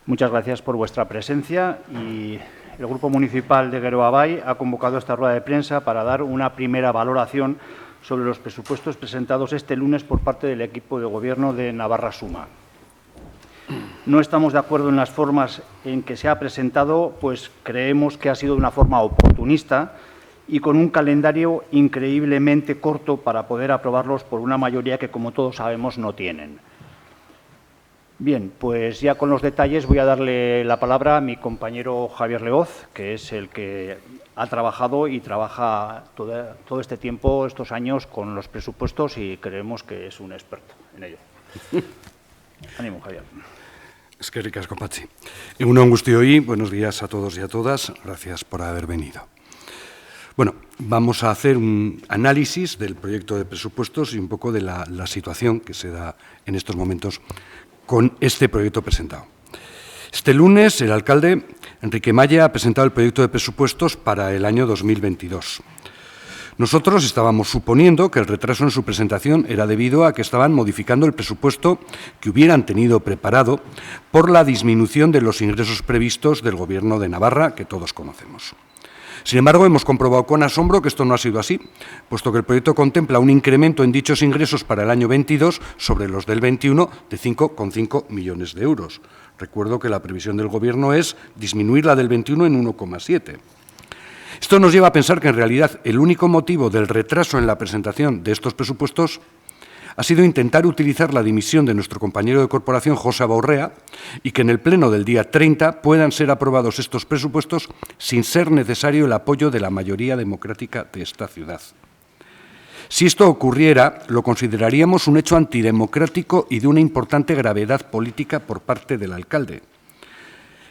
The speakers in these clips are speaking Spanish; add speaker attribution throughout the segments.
Speaker 1: Muchas gracias por vuestra presencia y el Grupo Municipal de Geroa-Bai ha convocado esta rueda de prensa para dar una primera valoración sobre los presupuestos presentados este lunes por parte del equipo de Gobierno de Navarra Suma. No estamos de acuerdo en las formas en que se ha presentado, pues creemos que ha sido de una forma oportunista y con un calendario increíblemente corto para poder aprobarlos por una mayoría que, como todos sabemos, no tienen. Bien, pues ya con los detalles voy a darle la palabra a mi compañero Javier Leoz, que es el que ha trabajado y trabaja todo este tiempo, estos años, con los presupuestos y creemos que es un experto en ello. Ánimo, Javier.
Speaker 2: Es que ricasco, Patxi. Egun on guztioi, buenos días a todos y a todas. Gracias por haber venido. Bueno, vamos a hacer un análisis del proyecto de presupuestos y un poco de la situación que se da en estos momentos con este proyecto presentado. Este lunes, el alcalde Enrique Maya ha presentado el proyecto de presupuestos para el año 2022. Nosotros estábamos suponiendo que el retraso en su presentación era debido a que estaban modificando el presupuesto que hubieran tenido preparado por la disminución de los ingresos previstos del Gobierno de Navarra, que todos conocemos. Sin embargo, hemos comprobado con asombro que esto no ha sido así, puesto que el proyecto contempla un incremento en dichos ingresos para el año 22 sobre los del 21 de 5,5 millones de euros. Recuerdo que la previsión del Gobierno es disminuir la del 21 en 1,7. Esto nos lleva a pensar que, en realidad, el único motivo del retraso en la presentación de estos presupuestos ha sido intentar utilizar la dimisión de nuestro compañero de corporación, José Abaurrea, y que en el pleno del día 30 puedan ser aprobados estos presupuestos sin ser necesario el apoyo de la mayoría democrática de esta ciudad. Si esto ocurriera, lo consideraríamos un hecho antidemocrático y de una importante gravedad política por parte del alcalde.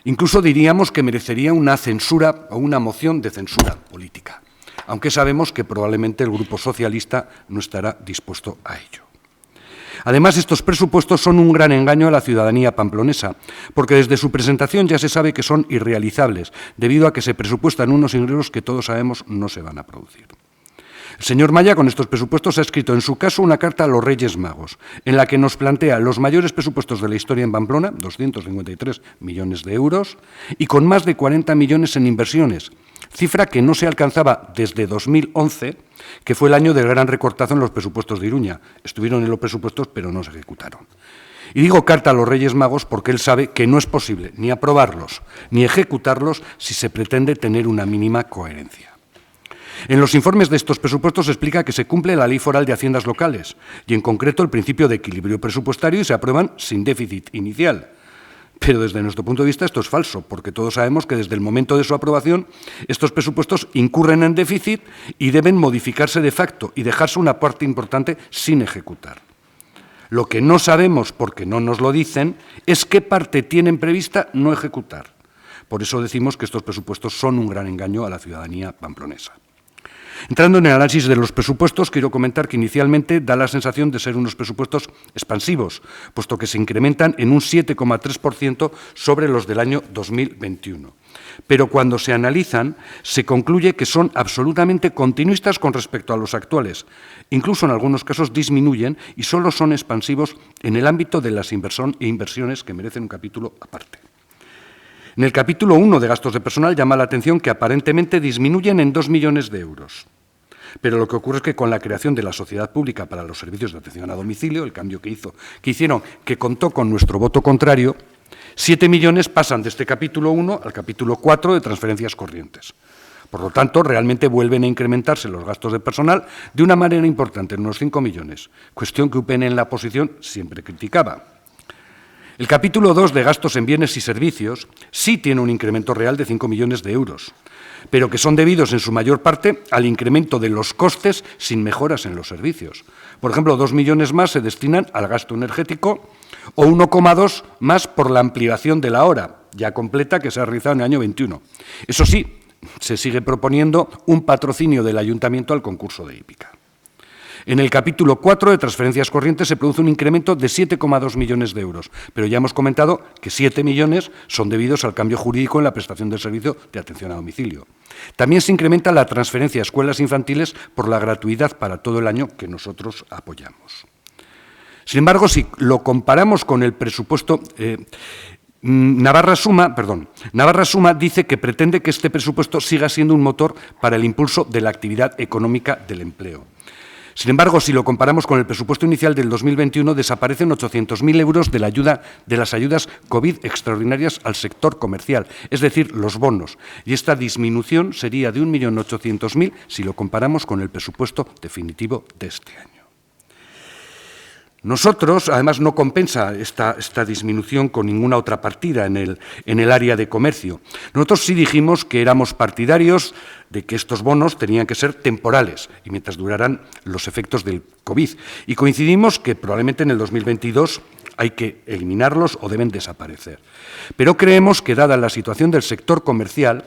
Speaker 2: Incluso diríamos que merecería una censura o una moción de censura política, aunque sabemos que probablemente el Grupo Socialista no estará dispuesto a ello. Además, estos presupuestos son un gran engaño a la ciudadanía pamplonesa, porque desde su presentación ya se sabe que son irrealizables, debido a que se presupuestan unos ingresos que todos sabemos no se van a producir. El señor Maya, con estos presupuestos, ha escrito en su caso una carta a los Reyes Magos, en la que nos plantea los mayores presupuestos de la historia en Pamplona, 253 millones de euros, y con más de 40 millones en inversiones, cifra que no se alcanzaba desde 2011, que fue el año del gran recortazo en los presupuestos de Iruña. Estuvieron en los presupuestos, pero no se ejecutaron. Y digo carta a los Reyes Magos porque él sabe que no es posible ni aprobarlos ni ejecutarlos si se pretende tener una mínima coherencia. En los informes de estos presupuestos se explica que se cumple la Ley Foral de Haciendas Locales y, en concreto, el principio de equilibrio presupuestario y se aprueban sin déficit inicial. Pero desde nuestro punto de vista esto es falso, porque todos sabemos que desde el momento de su aprobación estos presupuestos incurren en déficit y deben modificarse de facto y dejarse una parte importante sin ejecutar. Lo que no sabemos, porque no nos lo dicen, es qué parte tienen prevista no ejecutar. Por eso decimos que estos presupuestos son un gran engaño a la ciudadanía pamplonesa. Entrando en el análisis de los presupuestos, quiero comentar que inicialmente da la sensación de ser unos presupuestos expansivos, puesto que se incrementan en un 7,3% sobre los del año 2021. Pero cuando se analizan, se concluye que son absolutamente continuistas con respecto a los actuales. Incluso en algunos casos disminuyen y solo son expansivos en el ámbito de las inversiones que merecen un capítulo aparte. En el capítulo 1 de gastos de personal llama la atención que aparentemente disminuyen en 2 millones de euros. Pero lo que ocurre es que con la creación de la Sociedad Pública para los Servicios de Atención a Domicilio, el cambio que hicieron, que contó con nuestro voto contrario, 7 millones pasan de este capítulo 1 al capítulo 4 de transferencias corrientes. Por lo tanto, realmente vuelven a incrementarse los gastos de personal de una manera importante, en unos 5 millones, cuestión que UPN en la oposición siempre criticaba. El capítulo 2 de gastos en bienes y servicios sí tiene un incremento real de 5 millones de euros, pero que son debidos en su mayor parte al incremento de los costes sin mejoras en los servicios. Por ejemplo, 2 millones más se destinan al gasto energético o 1,2 más por la ampliación de la hora, ya completa, que se ha realizado en el año 21. Eso sí, se sigue proponiendo un patrocinio del Ayuntamiento al concurso de hípica. En el capítulo 4 de transferencias corrientes se produce un incremento de 7,2 millones de euros, pero ya hemos comentado que 7 millones son debidos al cambio jurídico en la prestación del servicio de atención a domicilio. También se incrementa la transferencia a escuelas infantiles por la gratuidad para todo el año que nosotros apoyamos. Sin embargo, si lo comparamos con el presupuesto Navarra Suma dice que pretende que este presupuesto siga siendo un motor para el impulso de la actividad económica del empleo. Sin embargo, si lo comparamos con el presupuesto inicial del 2021, desaparecen 800.000 euros de las ayudas COVID extraordinarias al sector comercial, es decir, los bonos. Y esta disminución sería de 1.800.000 si lo comparamos con el presupuesto definitivo de este año. Nosotros, además, no compensa esta disminución con ninguna otra partida en el área de comercio. Nosotros sí dijimos que éramos partidarios de que estos bonos tenían que ser temporales y mientras duraran los efectos del COVID. Y coincidimos que probablemente en el 2022 hay que eliminarlos o deben desaparecer. Pero creemos que, dada la situación del sector comercial,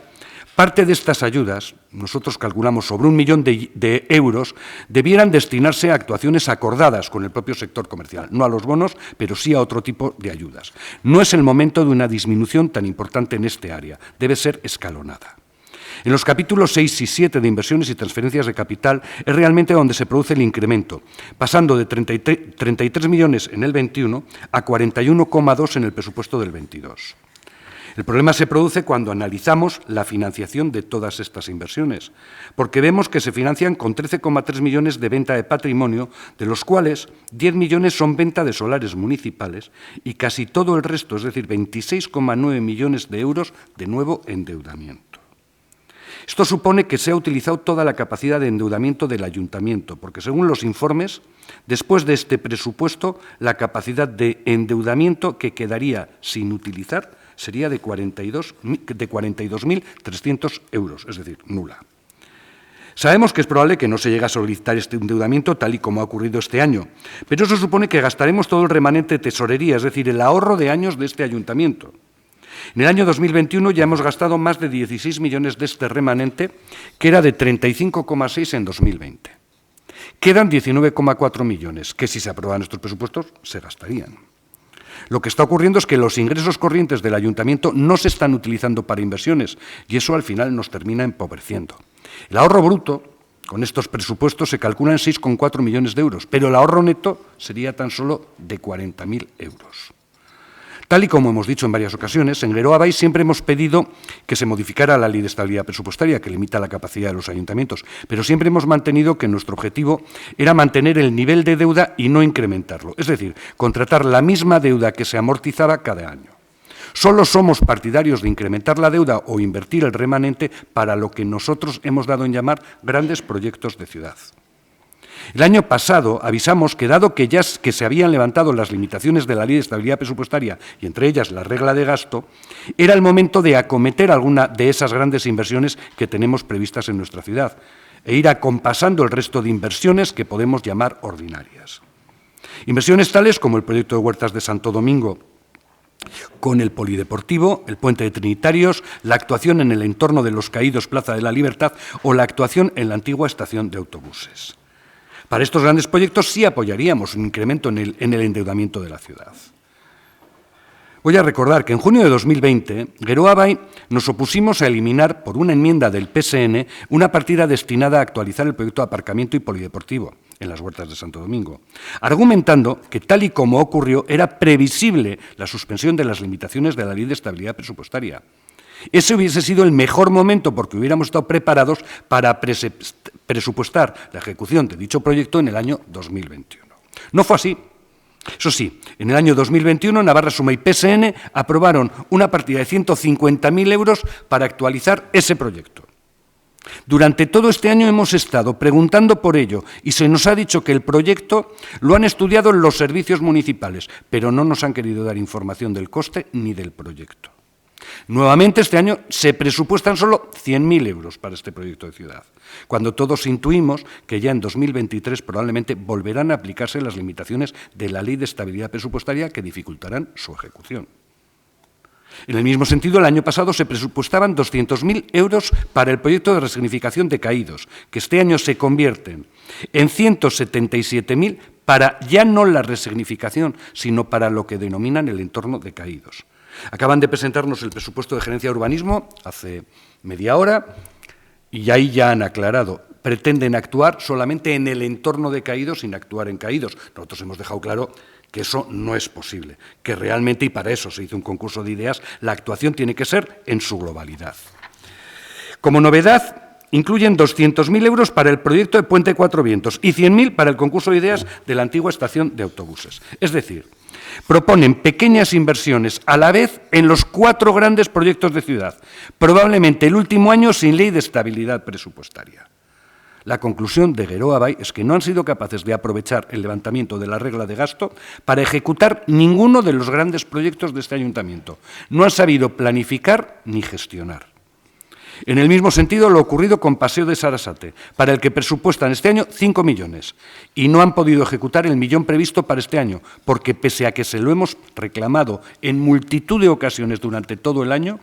Speaker 2: parte de estas ayudas, nosotros calculamos sobre 1 millón de euros, debieran destinarse a actuaciones acordadas con el propio sector comercial, no a los bonos, pero sí a otro tipo de ayudas. No es el momento de una disminución tan importante en este área, debe ser escalonada. En los capítulos 6 y 7 de inversiones y transferencias de capital es realmente donde se produce el incremento, pasando de 33 millones en el 21 a 41,2 en el presupuesto del 22. El problema se produce cuando analizamos la financiación de todas estas inversiones, porque vemos que se financian con 13,3 millones de venta de patrimonio, de los cuales 10 millones son venta de solares municipales y casi todo el resto, es decir, 26,9 millones de euros de nuevo endeudamiento. Esto supone que se ha utilizado toda la capacidad de endeudamiento del ayuntamiento, porque según los informes, después de este presupuesto, la capacidad de endeudamiento que quedaría sin utilizar sería de 42.300 euros, es decir, nula. Sabemos que es probable que no se llegue a solicitar este endeudamiento tal y como ha ocurrido este año, pero eso supone que gastaremos todo el remanente de tesorería, es decir, el ahorro de años de este ayuntamiento. En el año 2021 ya hemos gastado más de 16 millones de este remanente, que era de 35,6 en 2020. Quedan 19,4 millones, que si se aprueban estos presupuestos se gastarían. Lo que está ocurriendo es que los ingresos corrientes del ayuntamiento no se están utilizando para inversiones y eso al final nos termina empobreciendo. El ahorro bruto con estos presupuestos se calcula en 6,4 millones de euros, pero el ahorro neto sería tan solo de 40.000 euros. Tal y como hemos dicho en varias ocasiones, en Geroa Bai siempre hemos pedido que se modificara la Ley de Estabilidad Presupuestaria, que limita la capacidad de los ayuntamientos, pero siempre hemos mantenido que nuestro objetivo era mantener el nivel de deuda y no incrementarlo, es decir, contratar la misma deuda que se amortizaba cada año. Solo somos partidarios de incrementar la deuda o invertir el remanente para lo que nosotros hemos dado en llamar grandes proyectos de ciudad. El año pasado avisamos que, dado que se habían levantado las limitaciones de la Ley de Estabilidad Presupuestaria y entre ellas la regla de gasto, era el momento de acometer alguna de esas grandes inversiones que tenemos previstas en nuestra ciudad e ir acompasando el resto de inversiones que podemos llamar ordinarias. Inversiones tales como el proyecto de Huertas de Santo Domingo, con el polideportivo, el puente de Trinitarios, la actuación en el entorno de los Caídos Plaza de la Libertad o la actuación en la antigua estación de autobuses. Para estos grandes proyectos sí apoyaríamos un incremento en el endeudamiento de la ciudad. Voy a recordar que en junio de 2020, Geroa Bai nos opusimos a eliminar por una enmienda del PSN una partida destinada a actualizar el proyecto de aparcamiento y polideportivo en las Huertas de Santo Domingo, argumentando que, tal y como ocurrió, era previsible la suspensión de las limitaciones de la Ley de Estabilidad Presupuestaria. Ese hubiese sido el mejor momento porque hubiéramos estado preparados para presupuestar la ejecución de dicho proyecto en el año 2021. No fue así. Eso sí, en el año 2021 Navarra Suma y PSN aprobaron una partida de 150.000 euros para actualizar ese proyecto. Durante todo este año hemos estado preguntando por ello y se nos ha dicho que el proyecto lo han estudiado los servicios municipales, pero no nos han querido dar información del coste ni del proyecto. Nuevamente, este año se presupuestan solo 100.000 euros para este proyecto de ciudad, cuando todos intuimos que ya en 2023 probablemente volverán a aplicarse las limitaciones de la Ley de Estabilidad Presupuestaria que dificultarán su ejecución. En el mismo sentido, el año pasado se presupuestaban 200.000 euros para el proyecto de resignificación de Caídos, que este año se convierten en 177.000 para ya no la resignificación, sino para lo que denominan el entorno de Caídos. Acaban de presentarnos el presupuesto de Gerencia de Urbanismo hace media hora y ahí ya han aclarado, pretenden actuar solamente en el entorno de Caídos sin actuar en Caídos. Nosotros hemos dejado claro que eso no es posible, que realmente, y para eso se hizo un concurso de ideas, la actuación tiene que ser en su globalidad. Como novedad, incluyen 200.000 euros para el proyecto de Puente Cuatro Vientos y 100.000 para el concurso de ideas de la antigua estación de autobuses. Es decir, proponen pequeñas inversiones a la vez en los 4 grandes proyectos de ciudad, probablemente el último año sin ley de estabilidad presupuestaria. La conclusión de Geroa Bai es que no han sido capaces de aprovechar el levantamiento de la regla de gasto para ejecutar ninguno de los grandes proyectos de este ayuntamiento. No han sabido planificar ni gestionar. En el mismo sentido, lo ocurrido con Paseo de Sarasate, para el que presupuestan este año 5 millones, y no han podido ejecutar el 1 millón previsto para este año, porque pese a que se lo hemos reclamado en multitud de ocasiones durante todo el año,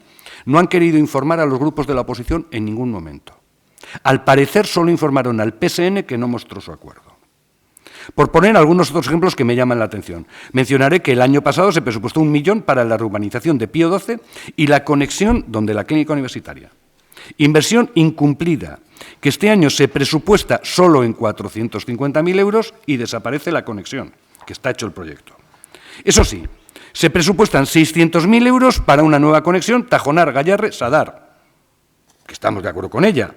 Speaker 2: no han querido informar a los grupos de la oposición en ningún momento. Al parecer, solo informaron al PSN, que no mostró su acuerdo. Por poner algunos otros ejemplos que me llaman la atención, mencionaré que el año pasado se presupuestó 1 millón para la reurbanización de Pío XII y la conexión donde la clínica universitaria. Inversión incumplida, que este año se presupuesta solo en 450.000 euros y desaparece la conexión, que está hecho el proyecto. Eso sí, se presupuestan 600.000 euros para una nueva conexión Tajonar-Gallarre-Sadar, que estamos de acuerdo con ella.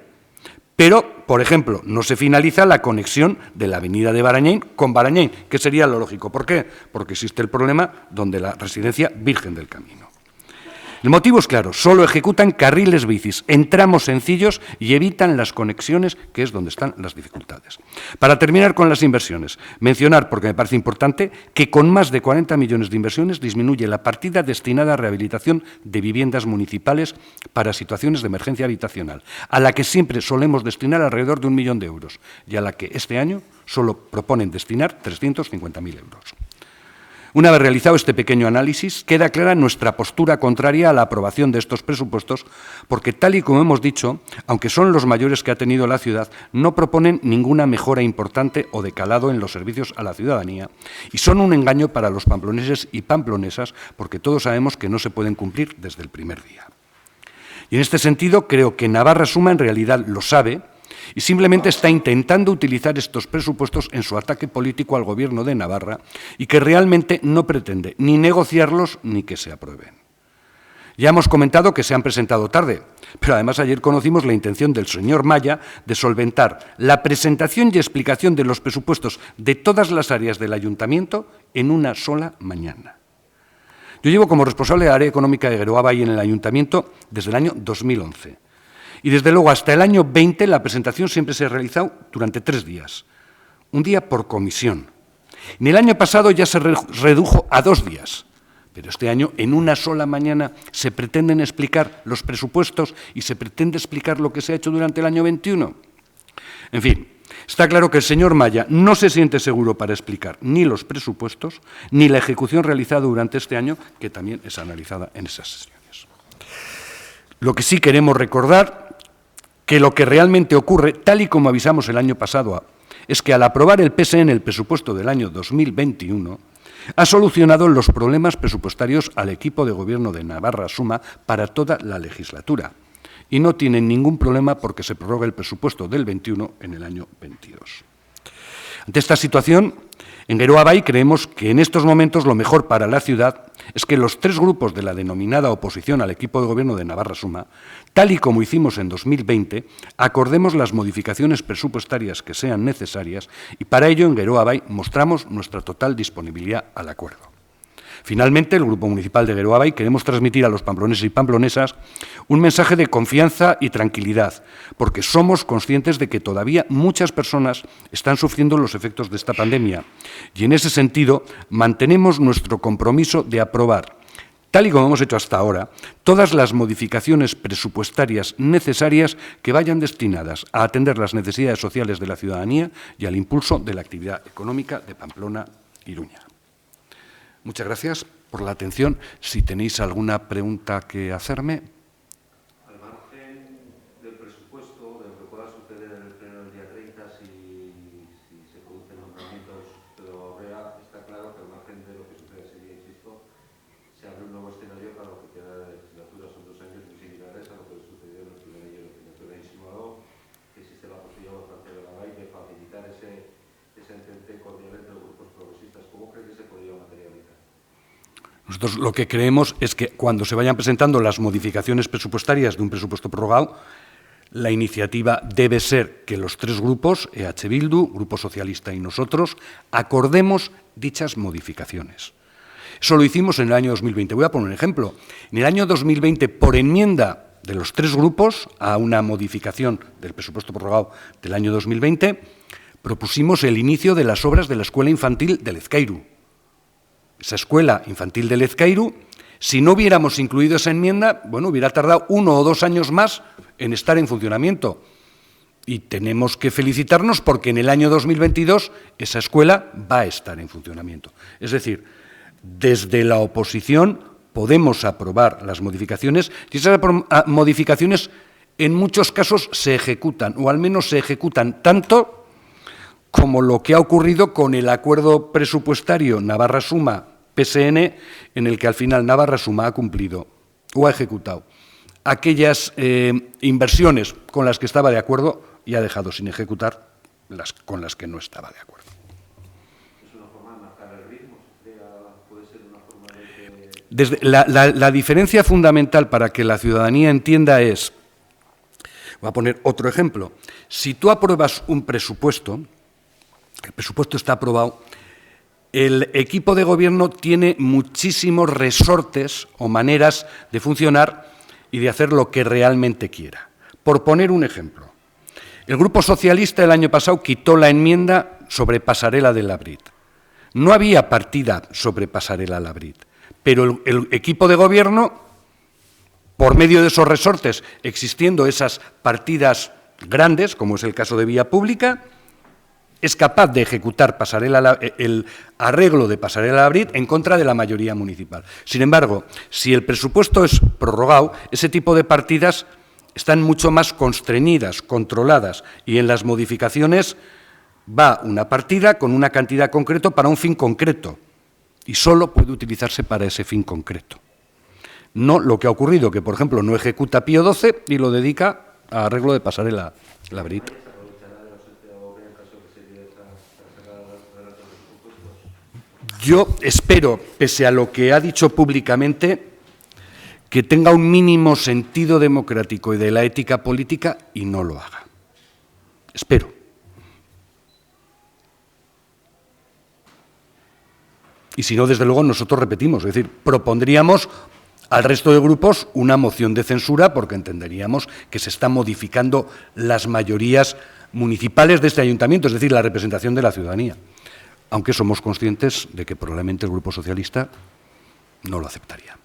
Speaker 2: Pero, por ejemplo, no se finaliza la conexión de la avenida de Barañáin con Barañáin, que sería lo lógico. ¿Por qué? Porque existe el problema donde la residencia Virgen del Camino. El motivo es claro, solo ejecutan carriles bicis en tramos sencillos y evitan las conexiones, que es donde están las dificultades. Para terminar con las inversiones, mencionar, porque me parece importante, que con más de 40 millones de inversiones disminuye la partida destinada a rehabilitación de viviendas municipales para situaciones de emergencia habitacional, a la que siempre solemos destinar alrededor de 1 millón de euros y a la que este año solo proponen destinar 350.000 euros. Una vez realizado este pequeño análisis, queda clara nuestra postura contraria a la aprobación de estos presupuestos, porque, tal y como hemos dicho, aunque son los mayores que ha tenido la ciudad, no proponen ninguna mejora importante o de calado en los servicios a la ciudadanía y son un engaño para los pamploneses y pamplonesas, porque todos sabemos que no se pueden cumplir desde el primer día. Y en este sentido, creo que Navarra Suma en realidad lo sabe y simplemente está intentando utilizar estos presupuestos en su ataque político al Gobierno de Navarra y que realmente no pretende ni negociarlos ni que se aprueben. Ya hemos comentado que se han presentado tarde, pero además ayer conocimos la intención del señor Maya de solventar la presentación y explicación de los presupuestos de todas las áreas del ayuntamiento en una sola mañana. Yo llevo como responsable del área económica de Geroa Bai en el ayuntamiento desde el año 2011. Y desde luego hasta el año 20 la presentación siempre se ha realizado durante 3 días, un día por comisión. En el año pasado ya se redujo a 2 días, pero este año en una sola mañana se pretenden explicar los presupuestos y se pretende explicar lo que se ha hecho durante el año 21. En fin, está claro que el señor Maya no se siente seguro para explicar ni los presupuestos ni la ejecución realizada durante este año, que también es analizada en esas sesiones. Lo que sí queremos recordar que lo que realmente ocurre, tal y como avisamos el año pasado, es que al aprobar el PSN el presupuesto del año 2021, ha solucionado los problemas presupuestarios al equipo de gobierno de Navarra Suma para toda la legislatura y no tienen ningún problema porque se prorrogue el presupuesto del 21 en el año 22. Ante esta situación, en Geroa Bai creemos que en estos momentos lo mejor para la ciudad es que los 3 grupos de la denominada oposición al equipo de gobierno de Navarra Suma, tal y como hicimos en 2020, acordemos las modificaciones presupuestarias que sean necesarias y para ello en Geroa Bai mostramos nuestra total disponibilidad al acuerdo. Finalmente, el Grupo Municipal de Geroa Bai queremos transmitir a los pamploneses y pamplonesas un mensaje de confianza y tranquilidad, porque somos conscientes de que todavía muchas personas están sufriendo los efectos de esta pandemia y, en ese sentido, mantenemos nuestro compromiso de aprobar, tal y como hemos hecho hasta ahora, todas las modificaciones presupuestarias necesarias que vayan destinadas a atender las necesidades sociales de la ciudadanía y al impulso de la actividad económica de Pamplona y Iruña. Muchas gracias por la atención. Si tenéis alguna pregunta que hacerme.
Speaker 3: Al margen del presupuesto, de lo que pueda suceder en el pleno del día 30, si se producen nombramientos de Orrea, está claro que al margen de lo que sucede ese día, insisto, se abre un nuevo escenario para lo que queda de legislatura. Son 2 años muy similares a lo que sucedió en el primer año de legislatura. Ha insinuado que existe la posibilidad por parte de la BAI de facilitar ese entente cordial entre los grupos progresistas. ¿Cómo cree que se podría
Speaker 2: Nosotros lo que creemos es que cuando se vayan presentando las modificaciones presupuestarias de un presupuesto prorrogado, la iniciativa debe ser que los tres grupos, EH Bildu, Grupo Socialista y nosotros, acordemos dichas modificaciones. Eso lo hicimos en el año 2020. Voy a poner un ejemplo. En el año 2020, por enmienda de los tres grupos a una modificación del presupuesto prorrogado del año 2020, propusimos el inicio de las obras de la Escuela Infantil de Lezcairu. Esa Escuela Infantil de Lezcairu, si no hubiéramos incluido esa enmienda, bueno, hubiera tardado 1 o 2 años más en estar en funcionamiento. Y tenemos que felicitarnos porque en el año 2022 esa escuela va a estar en funcionamiento. Es decir, desde la oposición podemos aprobar las modificaciones y esas modificaciones en muchos casos se ejecutan, o al menos se ejecutan tanto como lo que ha ocurrido con el acuerdo presupuestario Navarra-Suma-PSN, en el que al final Navarra-Suma ha cumplido o ha ejecutado aquellas inversiones con las que estaba de acuerdo y ha dejado sin ejecutar las con las que no estaba de acuerdo.
Speaker 3: ¿Es una forma de marcar el ritmo? ¿Puede ser una forma de que...
Speaker 2: Desde la diferencia fundamental para que la ciudadanía entienda es, voy a poner otro ejemplo, si tú apruebas un presupuesto, el presupuesto está aprobado, el equipo de gobierno tiene muchísimos resortes o maneras de funcionar y de hacer lo que realmente quiera. Por poner un ejemplo, el Grupo Socialista el año pasado quitó la enmienda sobre Pasarela de Labrit. No había partida sobre Pasarela Labrit, pero el equipo de gobierno, por medio de esos resortes, existiendo esas partidas grandes, como es el caso de Vía Pública, es capaz de ejecutar el arreglo de Pasarela Labrit en contra de la mayoría municipal. Sin embargo, si el presupuesto es prorrogado, ese tipo de partidas están mucho más constreñidas, controladas, y en las modificaciones va una partida con una cantidad concreta para un fin concreto, y solo puede utilizarse para ese fin concreto. No lo que ha ocurrido, que por ejemplo no ejecuta Pío XII y lo dedica a arreglo de Pasarela Labrit. Yo espero, pese a lo que ha dicho públicamente, que tenga un mínimo sentido democrático y de la ética política y no lo haga. Espero. Y si no, desde luego, nosotros repetimos, es decir, propondríamos al resto de grupos una moción de censura porque entenderíamos que se están modificando las mayorías municipales de este ayuntamiento, es decir, la representación de la ciudadanía. Aunque somos conscientes de que probablemente el Grupo Socialista no lo aceptaría.